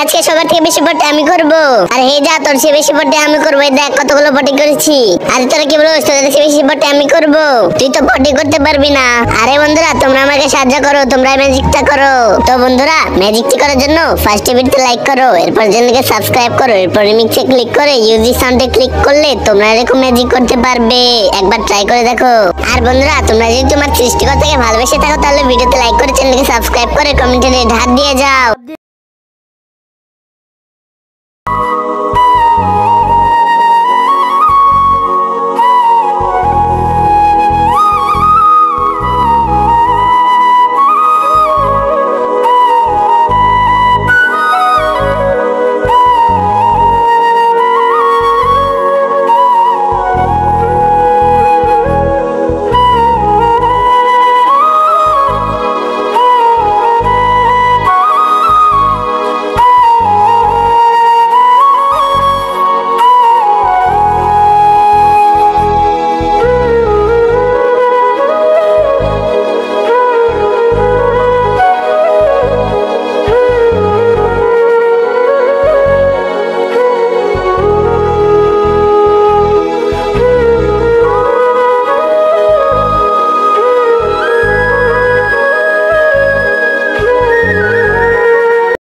আজকে সবার থেকে বেশি পটি আমি করব। আর হে যা তোর চেয়ে বেশি পটি আমি করব। এই দেখ কতগুলো পটি করেছি। আর তোরা কি বলছিস তোদের চেয়ে বেশি পটি আমি করব? তুই তো পটি করতে পারবি না। আরে বন্ধুরা তোমরা আমাকে সাহায্য করো, তোমরা ম্যাজিকটা করো। তো বন্ধুরা ম্যাজিকটি করার জন্য ফার্স্ট ভিডিওতে লাইক করো, এরপর চ্যানেলকে সাবস্ক্রাইব করো, এরপর রিমিক্সে ক্লিক করে ইউজি সাউন্ডে ক্লিক করলে তোমরা এরকম ম্যাজিক করতে পারবে। একবার ট্রাই করে দেখো। আর বন্ধুরা তোমরা যদি তোমার সৃষ্টিকর্তাকে ভালোবেসে থাকো তাহলে ভিডিওতে লাইক করে চ্যানেলকে সাবস্ক্রাইব করে কমেন্টে ঢাক দিয়ে যাও।